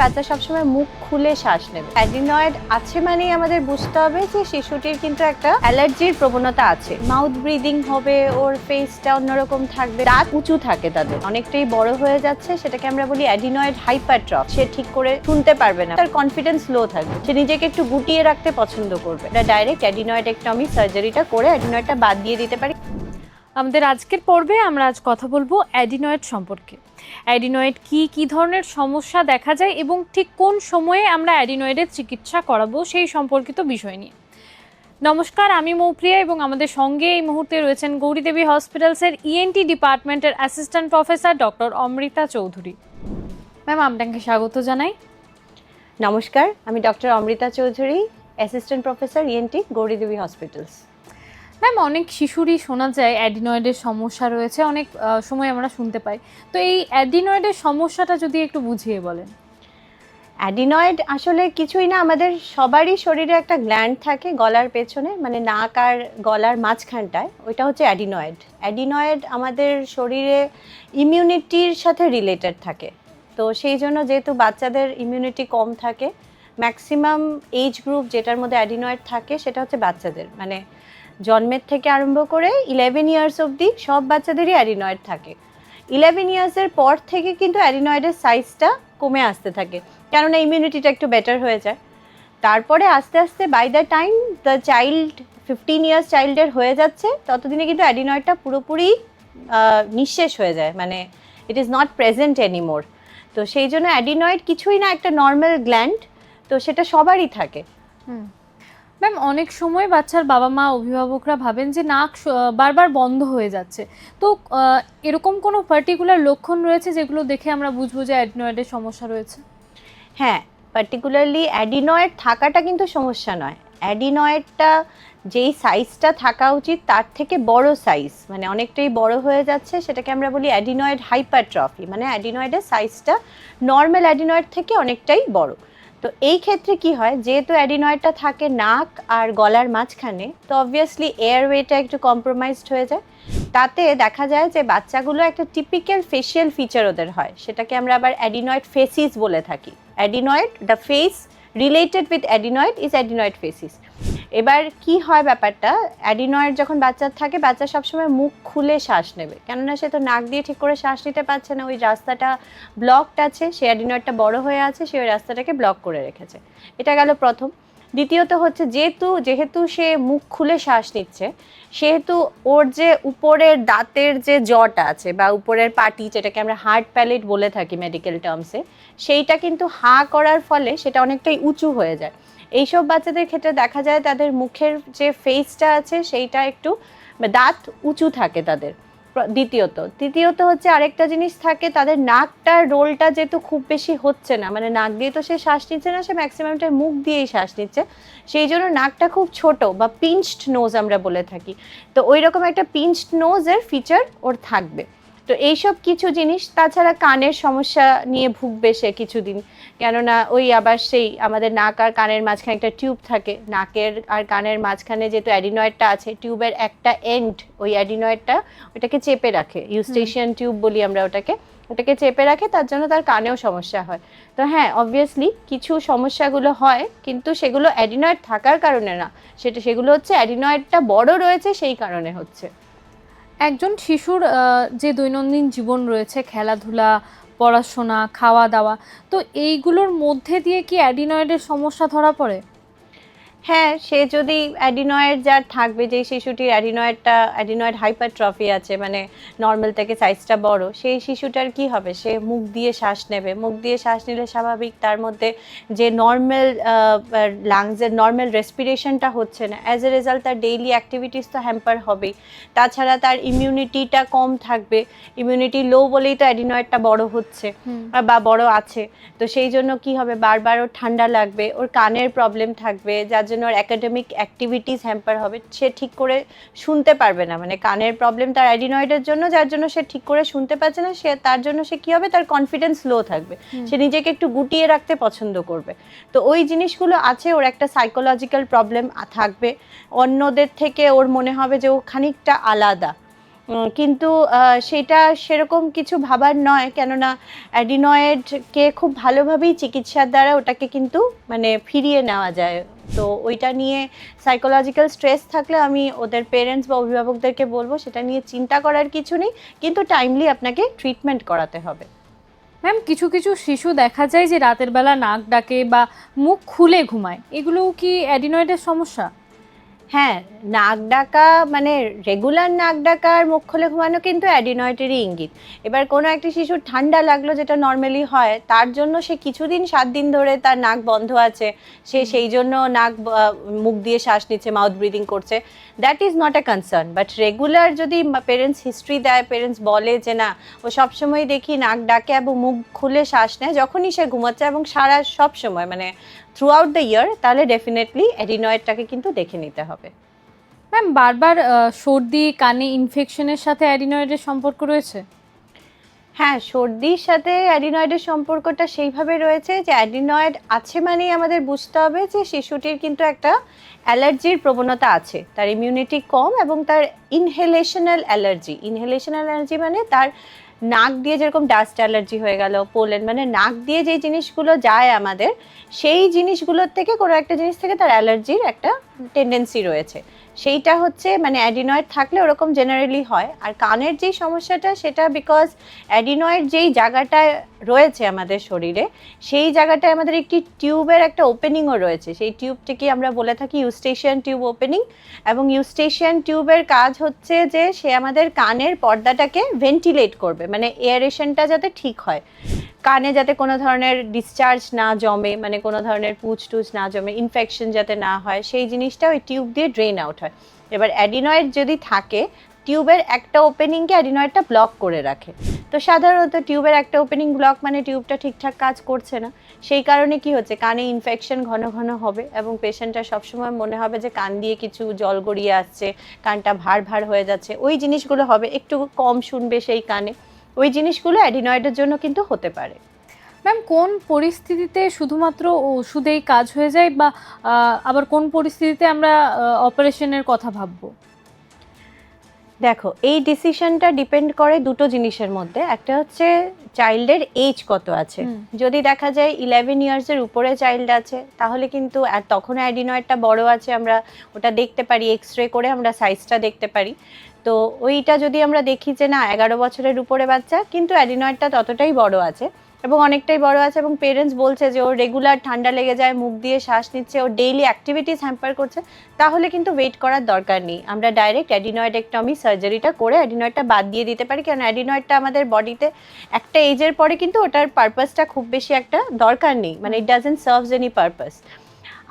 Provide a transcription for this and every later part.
বাচ্চা সবসময় মুখ খুলে শ্বাস নেবে। অ্যাডিনয়েড আছে মানেই আমাদের বুঝতে হবে যে শিশুটির কিন্তু একটা অ্যালার্জির প্রবণতা আছে। মাউথ ব্রিদিং হবে, ওর ফেসটা অন্যরকম থাকবে, দাঁত উঁচু থাকে, তাদের অনেকটাই বড় হয়ে যাচ্ছে, সেটাকে আমরা বলি অ্যাডিনয়েড হাইপারট্রফি। সে ঠিক করে শুনতে পারবে না, তার কনফিডেন্স লো থাকবে, সে নিজেকে একটু গুটিয়ে রাখতে পছন্দ করবে। এটা ডাইরেক্ট অ্যাডিনয়েডেক্টমি সার্জারিটা করে অ্যাডিনয়েডটা বাদ দিয়ে দিতে পারি। আমাদের আজকের পর্বে আমরা আজ কথা বলবো অ্যাডিনয়েড সম্পর্কে। অ্যাডিনয়েড কি ধরনের সমস্যা দেখা যায় এবং ঠিক কোন সময়ে আমরা অ্যাডিনয়েডের চিকিৎসা করাবো সেই সম্পর্কিত বিষয় নিয়ে। নমস্কার, আমি মৌপ্রিয়া এবং আমাদের সঙ্গে এই মুহূর্তে রয়েছেন গৌরীদেবী হসপিটালসের ইএনটি ডিপার্টমেন্টের assistant professor doctor Amrita Chowdhury. Ma'am, আপনাকে স্বাগত জানাই। নমস্কার, আমি doctor Amrita Chowdhury, assistant professor ENT, Gouridevi hospitals. Ma'am, অনেক শিশুরই শোনা যায় অ্যাডিনয়েডের সমস্যা রয়েছে, অনেক সময় আমরা শুনতে পাই। তো এই অ্যাডিনয়েডের সমস্যাটা যদি একটু বুঝিয়ে বলেন। অ্যাডিনয়েড আসলে কিছুই না, আমাদের সবারই শরীরে একটা গ্ল্যান্ড থাকে গলার পেছনে, মানে নাক আর গলার মাঝখানটায়, ওইটা হচ্ছে অ্যাডিনয়েড। অ্যাডিনয়েড আমাদের শরীরে ইমিউনিটির সাথে রিলেটেড থাকে। তো সেই জন্য যেহেতু বাচ্চাদের ইমিউনিটি কম থাকে, ম্যাক্সিমাম এজ গ্রুপ যেটার মধ্যে অ্যাডিনয়েড থাকে সেটা হচ্ছে বাচ্চাদের, মানে জন্মের থেকে আরম্ভ করে 11 ইয়ার্স অবধি সব বাচ্চাদেরই অ্যাডিনয়েড থাকে। 11 ইয়ার্সের পর থেকে কিন্তু অ্যাডিনয়েডের সাইজটা কমে আসতে থাকে, কেননা ইমিউনিটিটা একটু বেটার হয়ে যায়। তারপরে আস্তে আস্তে by the time the child 15 years চাইল্ডের হয়ে যাচ্ছে, ততদিনে কিন্তু অ্যাডিনয়েডটা পুরোপুরি নিঃশেষ হয়ে যায়, মানে it is not present anymore. তো সেই জন্য অ্যাডিনয়েড কিছুই না, একটা নর্মাল গ্ল্যান্ড, তো সেটা সবারই থাকে। ম্যাম, অনেক সময় বাচ্চার বাবা মা অভিভাবকরা ভাবেন যে নাক বারবার বন্ধ হয়ে যাচ্ছে। তো এরকম কোনো পার্টিকুলার লক্ষণ রয়েছে যেগুলো দেখে আমরা বুঝবো যে অ্যাডিনয়েডের সমস্যা রয়েছে? হ্যাঁ, পার্টিকুলারলি অ্যাডিনয়েড থাকাটা কিন্তু সমস্যা নয়। অ্যাডিনয়েডটা যেই সাইজটা থাকা উচিত তার থেকে বড় সাইজ, মানে অনেকটাই বড় হয়ে যাচ্ছে, সেটাকে আমরা বলি অ্যাডিনয়েড হাইপারট্রফি, মানে অ্যাডিনয়েডের সাইজটা নর্মাল অ্যাডিনয়েড থেকে অনেকটাই বড়। তো এই ক্ষেত্রে কি হয়, যেহেতু অ্যাডিনয়েডটা থাকে নাক আর গলার মাঝখানে, তো অবভিয়াসলি এয়ারওয়েটা একটু কম্প্রোমাইজড হয়ে যায়। তাতে দেখা যায় যে বাচ্চাগুলো একটা টিপিক্যাল ফেশিয়াল ফিচার ওদের হয়, সেটাকে আমরা আবার অ্যাডিনয়েড ফেসিস বলে থাকি। Adenoid, the face related with adenoid is adenoid ফেসিস। এবার কি হয় ব্যাপারটা, অ্যাডিনয়েড যখন বাচ্চার থাকে, বাচ্চা সবসময় মুখ খুলে শ্বাস নেবে, কেননা সে তো নাক দিয়ে ঠিক করে শ্বাস নিতে পারছে না, ওই রাস্তাটা ব্লকড আছে, সে অ্যাডিনয়েডটা বড় হয়ে আছে, সে ওই রাস্তাটাকে ব্লক করে রেখেছে। এটা গেল প্রথম। দ্বিতীয়ত হচ্ছে যেহেতু সে মুখ খুলে শ্বাস নিচ্ছে, সেহেতু ওর যে উপরের দাঁতের যে জটা আছে বা উপরের পাটি, যেটাকে আমরা হার্ড প্যালেট বলে থাকি মেডিকেল টার্মসে, সেইটা কিন্তু হাঁ করার ফলে সেটা অনেকটাই উঁচু হয়ে যায়। এইসব বাচ্চাদের ক্ষেত্রে দেখা যায় তাদের মুখের যে ফেসটা আছে সেইটা একটু, দাঁত উঁচু থাকে তাদের। তৃতীয়ত হচ্ছে আরেকটা জিনিস থাকে, তাদের নাকটার রোলটা যেহেতু খুব বেশি হচ্ছে না, মানে নাক দিয়ে তো সে শ্বাস নিচ্ছে না, সে ম্যাক্সিমামটা মুখ দিয়েই শ্বাস নিচ্ছে, সেই জন্য নাকটা খুব ছোট বা পিঞ্চড নোজ আমরা বলে থাকি। তো ওই রকম একটা পিঞ্চড নোজের ফিচার ওর থাকবে। তো এইসব কিছু জিনিস, তাছাড়া কানের সমস্যা নিয়ে ভুগবে সে কিছুদিন, কেননা ওই আবার সেই আমাদের নাক আর কানের মাঝখানে একটা টিউব থাকে, নাকের আর কানের মাঝখানে যেহেতু অ্যাডিনয়েডটা আছে, টিউবের একটা এন্ড ওই অ্যাডিনয়েডটা ওটাকে চেপে রাখে, ইউস্টেশিয়ান টিউব বলি আমরা ওটাকে চেপে রাখে, তার জন্য তার কানেও সমস্যা হয়। তো হ্যাঁ, অবভিয়াসলি কিছু সমস্যাগুলো হয়, কিন্তু সেগুলো অ্যাডিনয়েড থাকার কারণে না, সেগুলো হচ্ছে অ্যাডিনয়েডটা বড় রয়েছে সেই কারণে হচ্ছে। একজন শিশুর যে দৈনন্দিন জীবন রয়েছে, খেলাধুলা, পড়াশোনা, খাওয়া দাওয়া, তো এইগুলোর মধ্যে দিয়ে কি অ্যাডিনয়েডের সমস্যা ধরা পড়ে? হ্যাঁ, সে যদি অ্যাডিনয়েড যার থাকবে, যে শিশুটির অ্যাডিনয়েড হাইপারট্রফি আছে, মানে নর্মাল থেকে সাইজটা বড়, সেই শিশুটার কি হবে, সে মুখ দিয়ে শ্বাস নেবে, মুখ দিয়ে শ্বাস নিলে স্বাভাবিক তার মধ্যে যে নর্মাল লাংসের নর্মাল রেসপিরেশনটা হচ্ছে না, অ্যাজ এ রেজাল্ট তার ডেইলি অ্যাক্টিভিটিস তো হ্যাম্পার হবেই। তাছাড়া তার ইমিউনিটিটা কম থাকবে, ইমিউনিটি লো বলেই তো অ্যাডিনয়েডটা বড় হচ্ছে বা বড় আছে। তো সেই জন্য কি হবে, বারবার ওর ঠান্ডা লাগবে, ওর কানের প্রবলেম থাকবে, যার জন্য ওর একাডেমিক অ্যাক্টিভিটিস হ্যাম্পার হবে, সে ঠিক করে শুনতে পারবে না, মানে কানের প্রবলেম তার অ্যাডিনয়েডের জন্য, যার জন্য সে ঠিক করে শুনতে পাচ্ছে না, তার জন্য সে কি হবে, তার কনফিডেন্স লো থাকবে, সে নিজেকে একটু গুটিয়ে রাখতে পছন্দ করবে। তো ওই জিনিসগুলো আছে, ওর একটা সাইকোলজিক্যাল প্রবলেম থাকবে, অন্যদের থেকে ওর মনে হবে যে ও খানিকটা আলাদা। কিন্তু সেটা সেরকম কিছু ভাবার নয়, কেননা অ্যাডিনয়েডকে খুব ভালোভাবেই চিকিৎসার দ্বারা ওটাকে কিন্তু মানে ফিরিয়ে নেওয়া যায়। তো ওইটা নিয়ে সাইকোলজিক্যাল স্ট্রেস থাকলে আমি ওদের পেরেন্টস বা অভিভাবকদেরকে বলবো সেটা নিয়ে চিন্তা করার কিছু নেই, কিন্তু টাইমলি আপনাকে ট্রিটমেন্ট করাতে হবে। ম্যাম, কিছু কিছু শিশু দেখা যায় যে রাতের বেলা নাক ডাকে বা মুখ খুলে ঘুমায়, এগুলোও কি অ্যাডিনয়েডের সমস্যা? হ্যাঁ, নাক ডাকা মানে রেগুলার নাক ডাকা আর মুখ খুলে ঘুমানো কিন্তু অ্যাডিনয়েডেরই ইঙ্গিত। এবার কোনো একটা শিশুর ঠান্ডা লাগলো, যেটা নর্মালি হয়, তার জন্য সে কিছুদিন 7 দিন ধরে তার নাক বন্ধ আছে, সে সেই জন্য মুখ দিয়ে শ্বাস নিচ্ছে, মাউথ ব্রিদিং করছে, that is not a concern. But regular যদি পেরেন্টস হিস্ট্রি দেয়, পেরেন্টস বলে যে না ও সবসময় দেখি নাক ডাকে এবং মুখ খুলে শ্বাস নেয় যখনই সে ঘুমাচ্ছে এবং সারা সব সময় মানে থ্রু আউট দ্য ইয়ার, তাহলে ডেফিনেটলি অ্যাডিনয়েডটাকে কিন্তু দেখে নিতে হবে। ম্যাম, বারবার সর্দি, কানে ইনফেকশনের সাথে অ্যাডিনয়েডের সম্পর্ক রয়েছে? হ্যাঁ, সর্দির সাথে অ্যাডিনয়েডের সম্পর্কটা সেইভাবে রয়েছে যে অ্যাডিনয়েড আছে মানেই আমাদের বুঝতে হবে যে শিশুটির কিন্তু একটা অ্যালার্জির প্রবণতা আছে, তার ইমিউনিটি কম এবং তার ইনহেলেশনাল অ্যালার্জি মানে তার নাক দিয়ে যেরকম ডাস্ট অ্যালার্জি হয়ে গেল, পোলেন মানে নাক দিয়ে যে জিনিসগুলো যায় আমাদের, সেই জিনিসগুলোর থেকে কোনো একটা জিনিস থেকে তার অ্যালার্জির একটা টেন্ডেন্সি রয়েছে। সেইটা হচ্ছে মানে অ্যাডিনয়েড থাকলে ওরকম জেনারেলি হয়। আর কানের যেই সমস্যাটা সেটা বিকজ অ্যাডিনয়েড যেই জায়গাটায় রয়েছে আমাদের শরীরে, সেই জায়গাটায় আমাদের একটি টিউবের একটা ওপেনিংও রয়েছে, সেই টিউবটিকে আমরা বলে থাকি ইউস্টেশিয়ান টিউব ওপেনিং। এবং ইউস্টেশিয়ান টিউবের কাজ হচ্ছে যে সে আমাদের কানের পর্দাটাকে ভেন্টিলেট করবে, মানে এয়ারেশনটা যাতে ঠিক হয়, কানে যাতে কোনো ধরনের ডিসচার্জ না জমে, মানে কোনো ধরনের পুঁজ টুজ না জমে, ইনফেকশন যাতে না হয়, সেই জিনিসটা ওই টিউব দিয়ে ড্রেন আউট হয়। এবার অ্যাডিনয়েড যদি থাকে, টিউবের একটা ওপেনিংকে অ্যাডিনয়েডটা ব্লক করে রাখে। তো সাধারণত টিউবের একটা ওপেনিং ব্লক মানে টিউবটা ঠিকঠাক কাজ করছে না, সেই কারণে কি হচ্ছে, কানে ইনফেকশন ঘন ঘন হবে এবং পেশেন্টটা সবসময় মনে হবে যে কান দিয়ে কিছু জল গড়িয়ে আসছে, কানটা ভার ভার হয়ে যাচ্ছে, ওই জিনিসগুলো হবে, একটু কম শুনবে সেই কানে, ওই জিনিসগুলো অ্যাডিনয়েডের জন্য কিন্তু হতে পারে। ম্যাম, কোন পরিস্থিতিতে শুধুমাত্র ওষুধেই কাজ হয়ে যায় বা আবার কোন পরিস্থিতিতে আমরা অপারেশনের কথা ভাববো? দেখো, এই ডিসিশনটা ডিপেন্ড করে দুটো জিনিসের মধ্যে, একটা হচ্ছে চাইল্ডের এজ কত আছে। যদি দেখা যায় 11 ইয়ার্সের উপরে চাইল্ড আছে তাহলে কিন্তু, আর তখন অ্যাডিনয়েডটা বড় আছে, আমরা ওটা দেখতে পারি, এক্স রে করে আমরা সাইজটা দেখতে পারি। তো ওইটা যদি আমরা দেখি যে না 11 বছরের উপরে বাচ্চা কিন্তু অ্যাডিনয়েডটা ততটাই বড় আছে এবং অনেকটাই বড় আছে এবং পেরেন্টস বলছে যে ওর রেগুলার ঠান্ডা লেগে যায়, মুখ দিয়ে শ্বাস নিচ্ছে, ওর ডেইলি অ্যাক্টিভিটিস হ্যাম্পার করছে, তাহলে কিন্তু ওয়েট করার দরকার নেই, আমরা ডাইরেক্ট অ্যাডিনয়েডেক্টমি সার্জারিটা করে অ্যাডিনয়েডটা বাদ দিয়ে দিতে পারি। কারণ অ্যাডিনয়েডটা আমাদের বডিতে একটা এজের পরে কিন্তু ওটার পারপাসটা খুব বেশি একটা দরকার নেই, মানে it doesn't serves any purpose.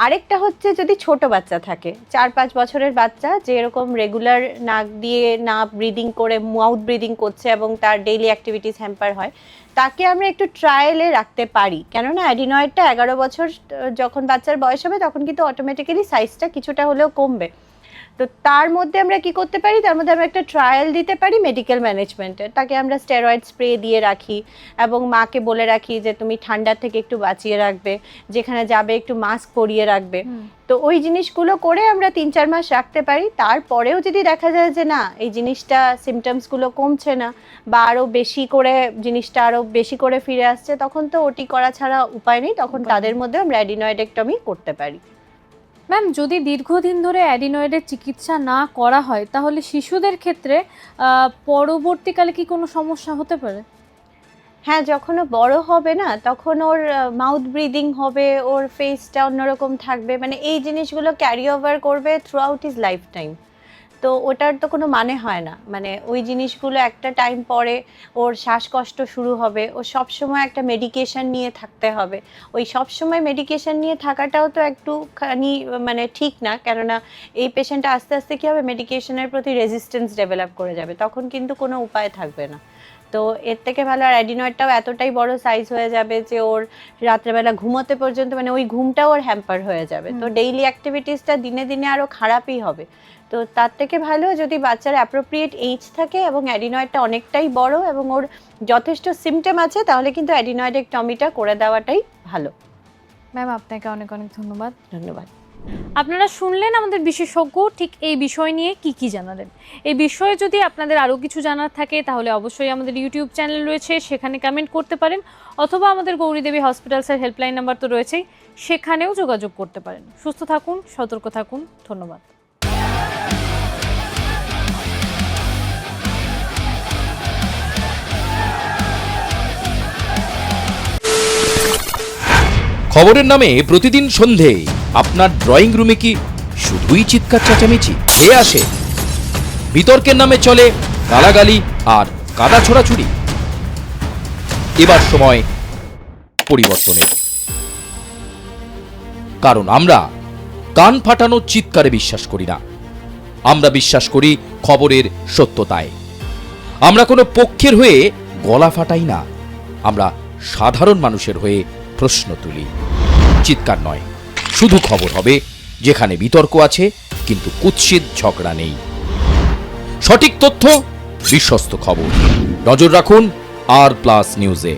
আরেকটা হচ্ছে যদি ছোট বাচ্চা থাকে, 4-5 বছরের বাচ্চা যে এরকম রেগুলার নাক দিয়ে না ব্রিদিং করে মাউথ ব্রিদিং করছে এবং তার ডেইলি অ্যাক্টিভিটিস হ্যাম্পার হয়, তাকে আমরা একটু ট্রায়ালে রাখতে পারি। কেননা অ্যাডিনয়েডটা 11 বছর যখন বাচ্চার বয়স হবে তখন কিন্তু অটোমেটিক্যালি সাইজটা কিছুটা হলেও কমবে। তো তার মধ্যে আমরা কি করতে পারি, তার মধ্যে আমরা একটা ট্রায়াল দিতে পারি মেডিকেল ম্যানেজমেন্টের, তাকে আমরা স্টেরয়েড স্প্রে দিয়ে রাখি এবং মাকে বলে রাখি যে তুমি ঠান্ডার থেকে একটু বাঁচিয়ে রাখবে, যেখানে যাবে একটু মাস্ক পরিয়ে রাখবে। তো ওই জিনিসগুলো করে আমরা 3-4 মাস রাখতে পারি। তারপরেও যদি দেখা যায় যে না এই জিনিসটা সিমটমসগুলো কমছে না বা আরও বেশি করে জিনিসটা আরও বেশি করে ফিরে আসছে, তখন তো ওটি করা ছাড়া উপায় নেই, তখন তাদের মধ্যে আমরা অ্যাডিনয়েডেক্টমি করতে পারি। ম্যাম, যদি দীর্ঘদিন ধরে অ্যাডিনয়েডের চিকিৎসা না করা হয় তাহলে শিশুদের ক্ষেত্রে পরবর্তীকালে কি কোনো সমস্যা হতে পারে? হ্যাঁ, যখন ও বড় হবে না তখন ওর মাউথ ব্রিদিং হবে, ওর ফেসটা অন্যরকম থাকবে, মানে এই জিনিসগুলো ক্যারি ওভার করবে through out his life time. তো ওটার তো কোনো মানে হয় না, মানে ওই জিনিসগুলো একটা টাইম পরে ওর শ্বাসকষ্ট শুরু হবে, ও সবসময় একটা মেডিকেশন নিয়ে থাকতে হবে। ওই সবসময় মেডিকেশন নিয়ে থাকাটাও তো একটুখানি মানে ঠিক না, কেননা এই পেশেন্টটা আস্তে আস্তে কী হবে, মেডিকেশনের প্রতি রেজিস্ট্যান্স ডেভেলপ করে যাবে, তখন কিন্তু কোনো উপায় থাকবে না। তো এর থেকে ভালো, আর অ্যাডিনয়েডটাও এতটাই বড় সাইজ হয়ে যাবে যে ওর রাত্রেবেলা ঘুমোতে পর্যন্ত মানে ওই ঘুমটাও ওর হ্যাম্পার হয়ে যাবে। তো ডেইলি অ্যাক্টিভিটিসটা দিনে দিনে আরও খারাপই হবে। তো তার থেকে ভালো যদি বাচ্চার অ্যাপ্রোপ্রিয়েট এজ থাকে এবং অ্যাডিনয়েডটা অনেকটাই বড় এবং ওর যথেষ্ট সিমটম আছে, তাহলে কিন্তু অ্যাডিনয়েডেক্টমিটা করে দেওয়াটাই ভালো। ম্যাম, আপনাকে অনেক অনেক ধন্যবাদ। ধন্যবাদ। আপনারা শুনলেন আমাদের বিশেষজ্ঞ ঠিক এই বিষয় নিয়ে কি জানালেন। এই বিষয়ে যদি আপনাদের আরও কিছু জানার থাকে তাহলে অবশ্যই আমাদের ইউটিউব চ্যানেল রয়েছে, সেখানে কমেন্ট করতে পারেন, অথবা আমাদের গৌরীদেবী হসপিটালসের হেল্পলাইন নাম্বার তো রয়েছেই, সেখানেও যোগাযোগ করতে পারেন। সুস্থ থাকুন, সতর্ক থাকুন, ধন্যবাদ। খবরের নামে প্রতিদিন সন্ধে আপনার ড্রয়িং রুমে কি শুধুই চিৎকার চেঁচামেচি হে আসে? বিতর্কের নামে চলে গালাগালি আর কাদা ছোড়াছুড়ি। এবার সময় পরিবর্তনের, কারণ আমরা কান ফাটানো চিৎকারে বিশ্বাস করি না। আমরা বিশ্বাস করি খবরের সত্যতায়। আমরা কোনো পক্ষের হয়ে গলা ফাটাই না, আমরা সাধারণ মানুষের হয়ে প্রশ্ন তুলি। চিৎকার নয়, শুধু খবর হবে যেখানে বিতর্ক আছে কিন্তু কুৎসিত ঝগড়া নেই। সঠিক তথ্য, বিশ্বস্ত খবর। নজর রাখুন আর প্লাস নিউজে।